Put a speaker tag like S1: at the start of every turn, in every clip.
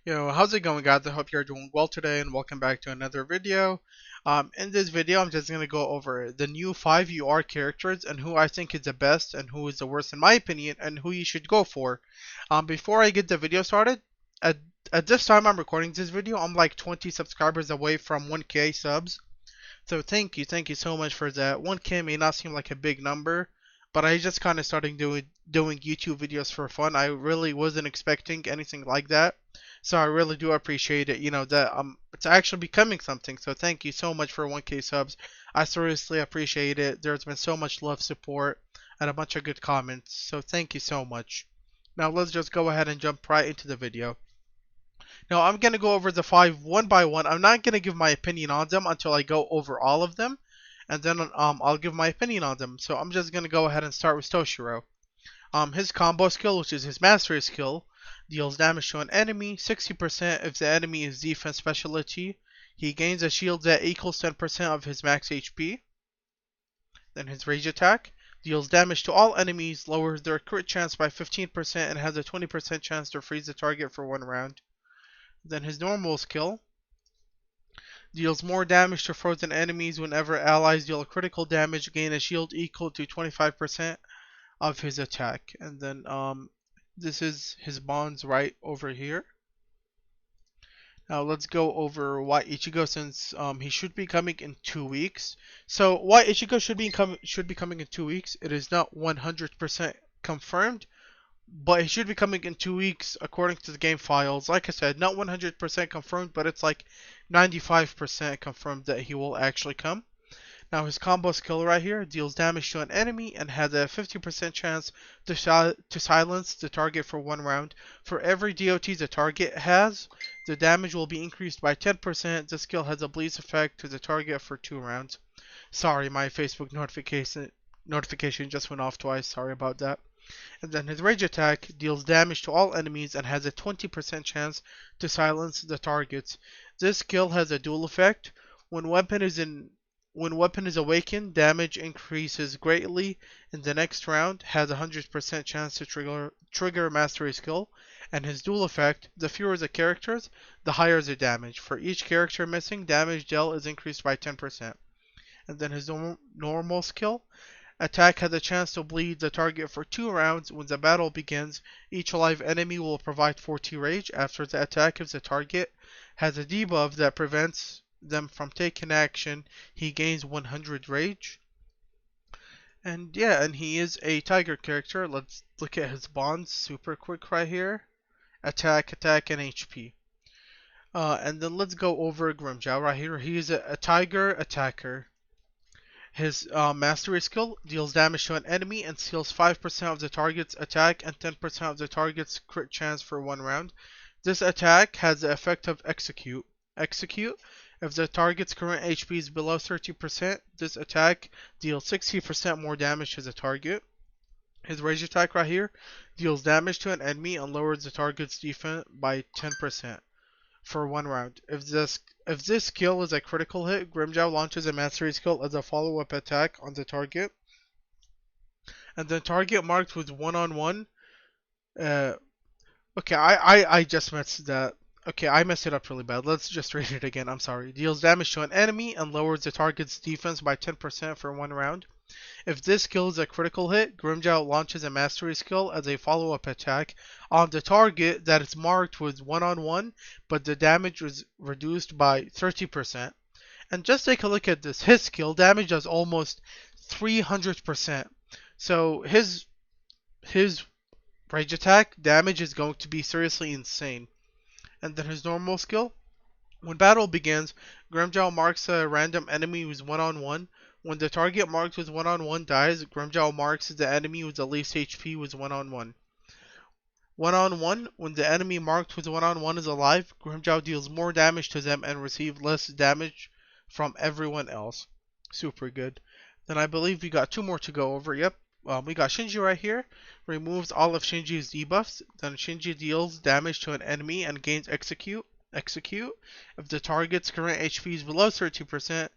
S1: Yo, how's it going, guys? I hope you're doing well today, and welcome back to another video. In this video, I'm just gonna go over the new 5 UR characters and who I think is the best and who is the worst in my opinion, and who you should go for. Before I get the video started, at at this time I'm recording this video, I'm like 20 subscribers away from 1K subs. So thank you so much for that. 1K may not seem like a big number, but I just kind of started doing YouTube videos for fun. I really wasn't expecting anything like that. So I really do appreciate it, that it's actually becoming something. So thank you so much for 1K subs. I seriously appreciate it. There's been so much love, support, and a bunch of good comments. So thank you so much. Now let's just go ahead and jump right into the video. Now I'm gonna go over the 5 one by one. I'm not gonna give my opinion on them until I go over all of them, and then I'll give my opinion on them. So I'm just gonna go ahead and start with Toshiro. His combo skill, which is his mastery skill, deals damage to an enemy 60% if the enemy is defense specialty. He gains a shield that equals 10% of his max HP. Then his rage attack deals damage to all enemies, lowers their crit chance by 15%, and has a 20% chance to freeze the target for 1 round. Then his normal skill deals more damage to frozen enemies whenever allies deal critical damage, gain a shield equal to 25% of his attack. And then this is his bonds right over here. Now let's go over White Ichigo, since he should be coming in 2 weeks. So White Ichigo should be coming in 2 weeks. It is not 100% confirmed, but it should be coming in 2 weeks according to the game files. Like I said, not 100% confirmed, but it's like 95% confirmed that he will actually come. Now his combo skill right here deals damage to an enemy and has a 50% chance to silence the target for 1 round. For every DOT the target has, the damage will be increased by 10%. The skill has a bleach effect to the target for 2 rounds. Sorry, my Facebook notification just went off twice. Sorry about that. And then his rage attack deals damage to all enemies and has a 20% chance to silence the targets. This skill has a dual effect. When weapon is awakened, damage increases greatly in the next round, has a 100% chance to trigger mastery skill, and his dual effect, the fewer the characters, the higher the damage. For each character missing, damage dealt is increased by 10%. And then his normal skill, attack has a chance to bleed the target for 2 rounds. When the battle begins, each alive enemy will provide 40 rage. After the attack, if the target has a debuff that prevents them from taking action, he gains 100 rage. And yeah, and he is a tiger character. Let's look at his bonds super quick right here. Attack, and HP. And then let's go over Grimmjow right here. He is a tiger attacker. His mastery skill deals damage to an enemy and steals 5% of the target's attack and 10% of the target's crit chance for 1 round. This attack has the effect of execute. If the target's current HP is below 30%, this attack deals 60% more damage to the target. His rage attack right here deals damage to an enemy and lowers the target's defense by 10% for 1 round. If this skill is a critical hit, Grimmjow launches a mastery skill as a follow-up attack on the target. And the target marked with one-on-one. Okay, I just messed that. Okay, I messed it up really bad. Let's just read it again. I'm sorry. Deals damage to an enemy and lowers the target's defense by 10% for 1 round. If this skill is a critical hit, Grimmjow launches a mastery skill as a follow-up attack on the target that is marked with one-on-one, but the damage was reduced by 30%. And just take a look at this. His skill damage does almost 300%. So his rage attack damage is going to be seriously insane. And then his normal skill. When battle begins, Grimmjow marks a random enemy with one-on-one. When the target marked with one-on-one dies, Grimmjow marks the enemy with the least HP with one-on-one. One-on-one, when the enemy marked with one-on-one is alive, Grimmjow deals more damage to them and receives less damage from everyone else. Super good. Then I believe we got 2 more to go over. Yep. We got Shinji right here. Removes all of Shinji's debuffs. Then Shinji deals damage to an enemy and gains execute. If the target's current HP is below 30%,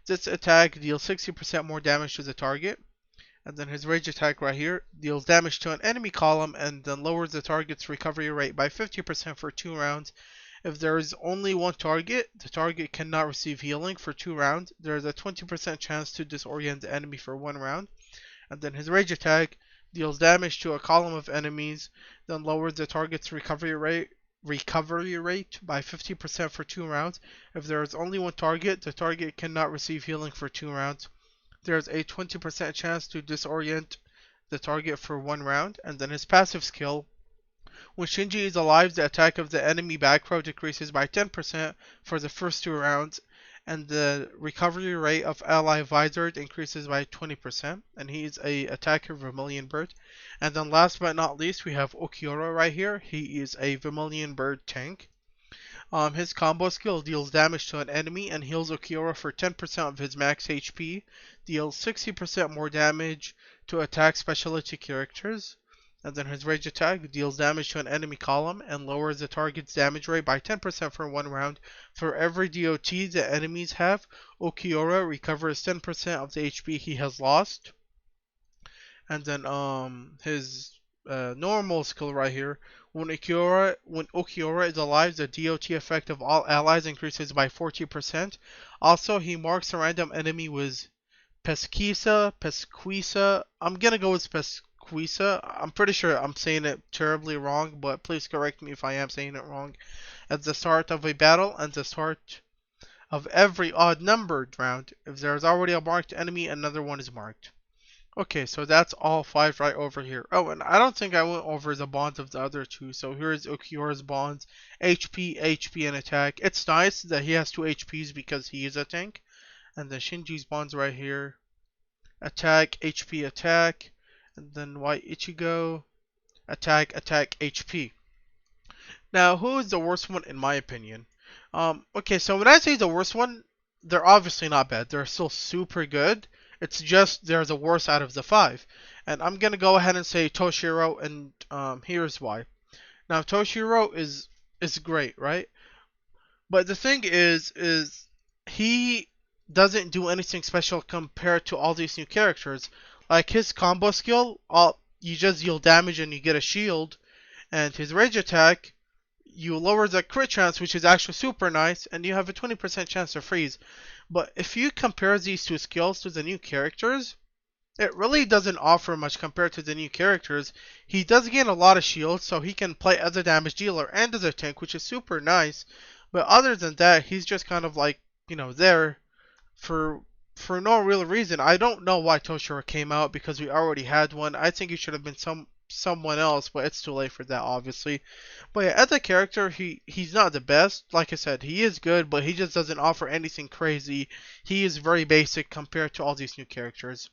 S1: this attack deals 60% more damage to the target. And then his rage attack right here deals damage to an enemy column and then lowers the target's recovery rate by 50% for 2 rounds. If there is only one target, the target cannot receive healing for 2 rounds. There is a 20% chance to disorient the enemy for 1 round. And then his rage attack deals damage to a column of enemies, then lowers the target's recovery rate by 50% for 2 rounds. If there is only one target, the target cannot receive healing for 2 rounds. There is a 20% chance to disorient the target for 1 round. And then his passive skill, when Shinji is alive, the attack of the enemy back row decreases by 10% for the first 2 rounds, and the recovery rate of ally Visored increases by 20%, and he is a attacker Vermilion Bird. And then last but not least, we have Oki Aura right here. He is a Vermilion Bird tank. His combo skill deals damage to an enemy and heals Oki Aura for 10% of his max HP, deals 60% more damage to attack specialty characters. And then his rage attack deals damage to an enemy column and lowers the target's damage rate by 10% for 1 round. For every DOT the enemies have, Oki Aura recovers 10% of the HP he has lost. And then his normal skill right here, when Oki Aura is alive, the DOT effect of all allies increases by 40%. Also, he marks a random enemy with Pesquisa. I'm gonna go with Pesquisa. I'm pretty sure I'm saying it terribly wrong, but please correct me if I am saying it wrong. At the start of a battle and the start of every odd numbered round, if there is already a marked enemy, another one is marked. Okay, so that's all 5 right over here. Oh, and I don't think I went over the bonds of the other 2. So here's Oki Aura's bonds: HP, HP, and attack. It's nice that he has 2 HPs because he is a tank. And then Shinji's bonds right here: attack, HP, attack. And then White Ichigo: attack, attack, HP. Now, who is the worst one in my opinion? Okay, so when I say the worst one, they're obviously not bad. They're still super good. It's just they're the worst out of the 5. And I'm going to go ahead and say Toshiro, and here's why. Now, Toshiro is great, right? But the thing is he doesn't do anything special compared to all these new characters. Like his combo skill, you just deal damage and you get a shield. And his rage attack, you lower the crit chance, which is actually super nice, and you have a 20% chance to freeze. But if you compare these 2 skills to the new characters, it really doesn't offer much compared to the new characters. He does gain a lot of shields, so he can play as a damage dealer and as a tank, which is super nice. But other than that, he's just kind of like, there for no real reason. I don't know why Toshiro came out, because we already had one. I think he should have been someone else, but it's too late for that, obviously. But yeah, as a character, he's not the best. Like I said, he is good, but he just doesn't offer anything crazy. He is very basic compared to all these new characters.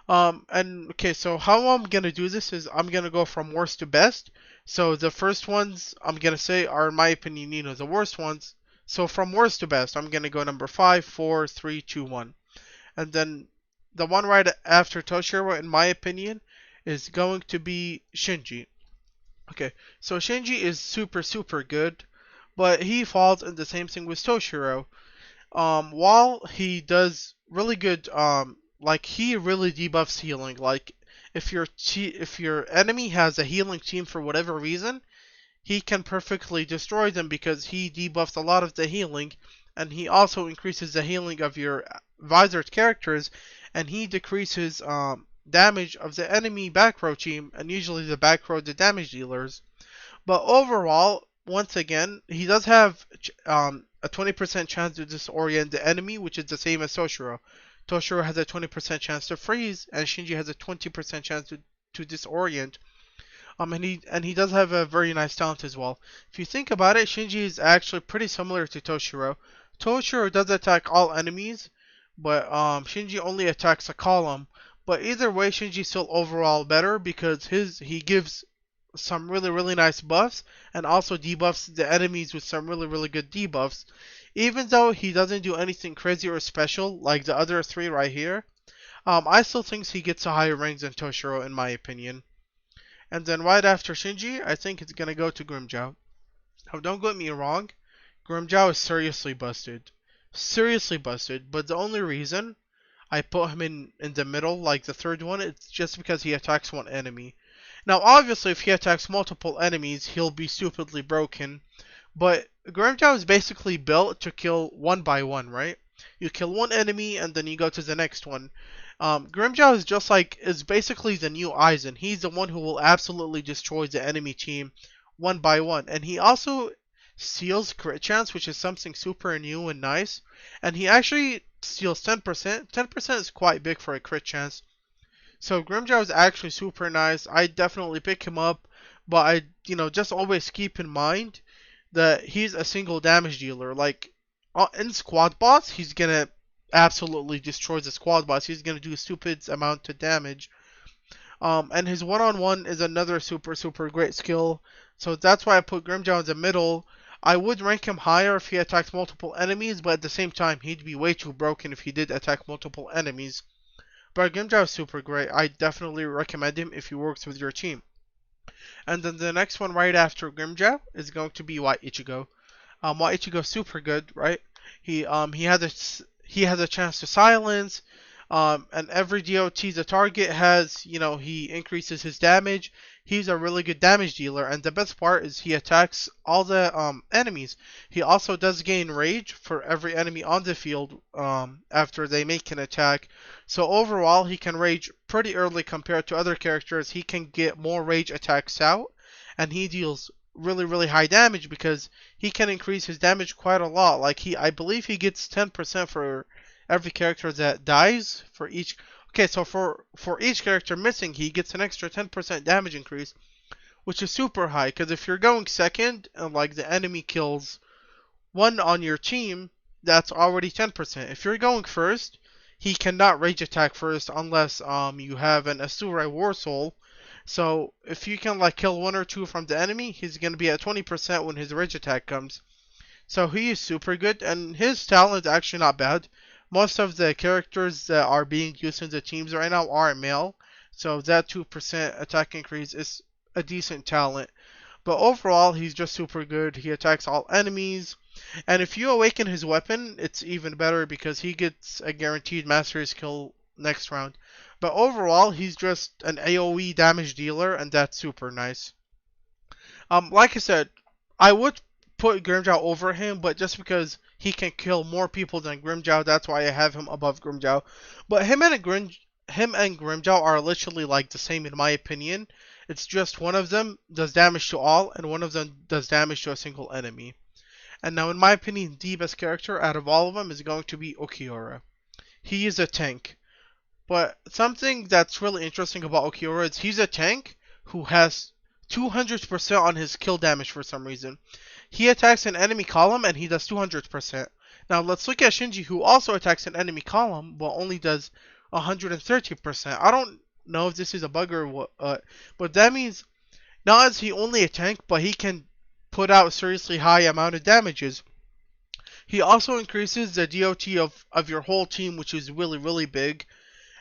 S1: And okay, so how I'm gonna do this is I'm gonna go from worst to best. So the first ones I'm gonna say are, in my opinion, the worst ones. So from worst to best, I'm gonna go number 5, 4, 3, 2, 1. And then the one right after Toshiro, in my opinion, is going to be Shinji. Okay, so Shinji is super good, but he falls in the same thing with Toshiro. While he does really good, like he really debuffs healing. Like if your enemy has a healing team for whatever reason, he can perfectly destroy them because he debuffs a lot of the healing, and he also increases the healing of your visored characters, and he decreases damage of the enemy back row team, and usually the back row the damage dealers. But overall, once again, he does have a 20% chance to disorient the enemy, which is the same as Toshiro. Toshiro has a 20% chance to freeze, and Shinji has a 20% chance to disorient. And he does have a very nice talent as well. If you think about it, Shinji is actually pretty similar to Toshiro. Toshiro does attack all enemies, but Shinji only attacks a column. But either way, Shinji's still overall better because he gives some really nice buffs and also debuffs the enemies with some really good debuffs. Even though he doesn't do anything crazy or special like the other 3 right here, I still think he gets a higher rank than Toshiro in my opinion. And then right after Shinji, I think it's gonna go to Grimmjow. Now don't get me wrong, Grimmjow is seriously busted. Seriously busted, but the only reason I put him in the middle, like the 3rd one, it's just because he attacks one enemy. Now obviously if he attacks multiple enemies, he'll be stupidly broken. But Grimmjow is basically built to kill one by one, right? You kill one enemy and then you go to the next one. Grimmjow is just like is basically the new Aizen. He's the one who will absolutely destroy the enemy team one by one, and he also steals crit chance, which is something super new and nice. And he actually steals 10%. 10% is quite big for a crit chance. So Grimmjow is actually super nice. I definitely pick him up, but just always keep in mind that he's a single damage dealer. Like in squad boss, he's gonna absolutely destroy the squad boss. He's gonna do a stupid amount of damage. And his one-on-one is another super great skill. So that's why I put Grimmjow in the middle. I would rank him higher if he attacked multiple enemies, but at the same time, he'd be way too broken if he did attack multiple enemies. But Grimmjow is super great. I definitely recommend him if he works with your team. And then the next one right after Grimmjow is going to be White Ichigo. White Ichigo's super good, right? He has a chance to silence. And every DOT the target has, he increases his damage. He's a really good damage dealer, and the best part is he attacks all the enemies. He also does gain rage for every enemy on the field after they make an attack. So overall, he can rage pretty early compared to other characters. He can get more rage attacks out, and he deals really high damage because he can increase his damage quite a lot. Like I believe he gets 10% for every character that dies for each. Okay, so for each character missing, he gets an extra 10% damage increase, which is super high. Because if you're going second and like the enemy kills one on your team, that's already 10%. If you're going first, he cannot rage attack first unless you have an Asura War Soul. So if you can like kill one or two from the enemy, he's gonna be at 20% when his rage attack comes. So he is super good, and his talent is actually not bad. Most of the characters that are being used in the teams right now are male, so that 2% attack increase is a decent talent. But overall, he's just super good. He attacks all enemies, and if you awaken his weapon, it's even better because he gets a guaranteed mastery skill next round. But overall, he's just an AoE damage dealer, and that's super nice. Like I said, I would put Grimmjow over him, but just because he can kill more people than Grimmjow, that's why I have him above Grimmjow. But him and Grimmjow are literally like the same in my opinion. It's just one of them does damage to all, and one of them does damage to a single enemy. And now, in my opinion, the best character out of all of them is going to be Oki Aura. He is a tank. But something that's really interesting about Oki Aura is he's a tank who has 200% on his kill damage for some reason. He attacks an enemy column and he does 200%. Now let's look at Shinji, who also attacks an enemy column but only does 130%. I don't know if this is a bug or what, but that means not is he only a tank, but he can put out seriously high amount of damages. He also increases the DOT of your whole team, which is really big.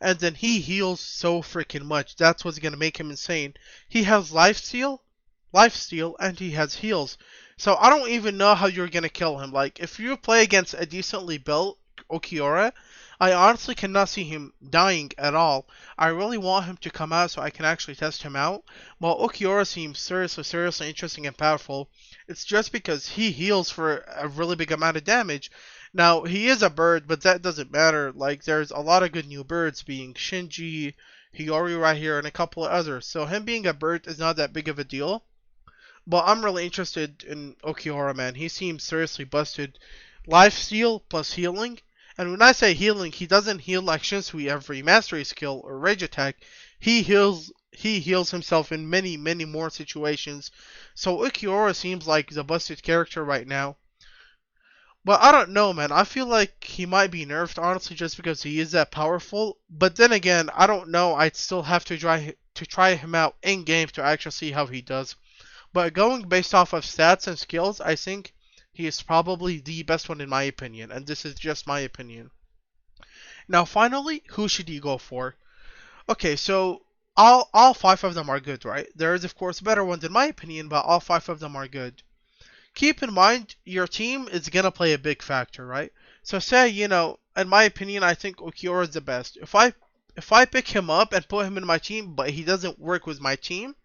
S1: And then he heals so freaking much. That's what's going to make him insane. He has lifesteal, and he has heals. So I don't even know how you're going to kill him. Like, if you play against a decently built Oki Aura, I honestly cannot see him dying at all. I really want him to come out so I can actually test him out. While Oki Aura seems seriously interesting and powerful, it's just because he heals for a really big amount of damage. Now, he is a bird, but that doesn't matter. Like, there's a lot of good new birds, being Shinji, Hiyori right here, and a couple of others. So him being a bird is not that big of a deal. But I'm really interested in Oki Aura, man. He seems seriously busted. Lifesteal plus healing. And when I say healing, he doesn't heal like Shinsui every mastery skill or rage attack. He heals himself in many more situations. So Oki Aura seems like the busted character right now. But I don't know, man. I feel like he might be nerfed, honestly, just because he is that powerful. But then again, I don't know. I'd still have to try him out in game to actually see how he does. But going based off of stats and skills, I think he is probably the best one in my opinion. And this is just my opinion. Now, finally, who should you go for? Okay, so all five of them are good, right? There is, of course, better ones in my opinion, but all five of them are good. Keep in mind, your team is going to play a big factor, right? So say, in my opinion, I think Oki Aura is the best. If I pick him up and put him in my team, but he doesn't work with my team,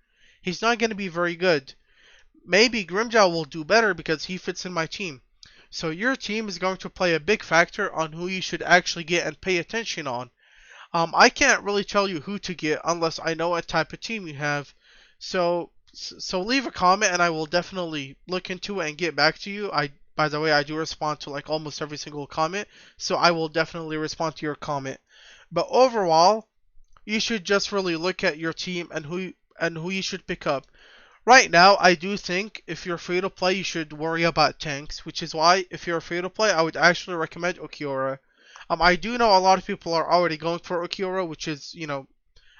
S1: he's not going to be very good. maybe Grimmjow will do better because he fits in my team. So your team is going to play a big factor on who you should actually get and pay attention on. I can't really tell you who to get unless I know what type of team you have. So leave a comment and I will definitely look into it and get back to you. By the way, I do respond to like almost every single comment, so I will definitely respond to your comment. But overall, you should just really look at your team and who you should pick up. Right now, I do think if you're free to play, you should worry about tanks, which is why if you're free to play, I would actually recommend Oki Aura. I do know a lot of people are already going for Oki Aura, which is,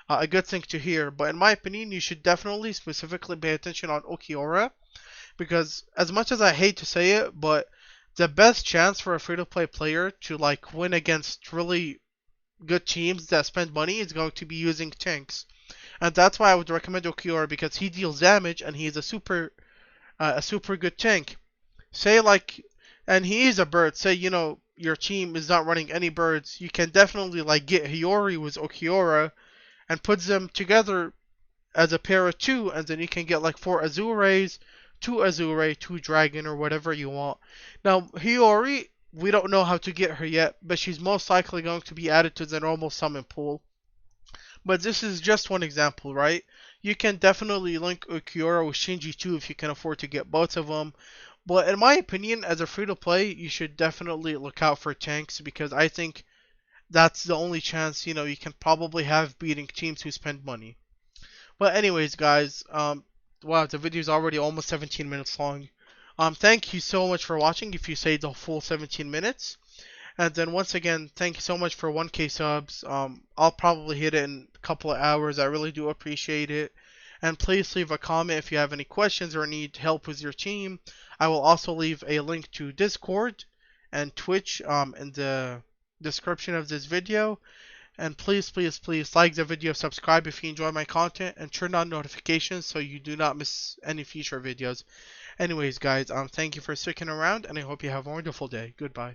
S1: a good thing to hear. But in my opinion, you should definitely specifically pay attention on Oki Aura because as much as I hate to say it, but the best chance for a free-to-play player to like win against really good teams that spend money is going to be using tanks. And that's why I would recommend Oki Aura because he deals damage and he is a super good tank. Say like, and he is a bird. Say your team is not running any birds. You can definitely like get Hiyori with Oki Aura and put them together as a pair of two, and then you can get like 4 Azures, 2 Azure, 2 Dragon, or whatever you want. Now Hiyori, we don't know how to get her yet, but she's most likely going to be added to the normal summon pool. But this is just one example, right? You can definitely link Oki Aura with Shinji too if you can afford to get both of them. But in my opinion, as a free-to-play, you should definitely look out for tanks because I think that's the only chance, you can probably have beating teams who spend money. But anyways, guys, wow, the video is already almost 17 minutes long. Thank you so much for watching if you stayed the full 17 minutes. And then once again, thank you so much for 1K subs. I'll probably hit it in a couple of hours. I really do appreciate it. And please leave a comment if you have any questions or need help with your team. I will also leave a link to Discord and Twitch in the description of this video. And please, please, please like the video, subscribe if you enjoy my content, and turn on notifications so you do not miss any future videos. Anyways, guys, thank you for sticking around, and I hope you have a wonderful day. Goodbye.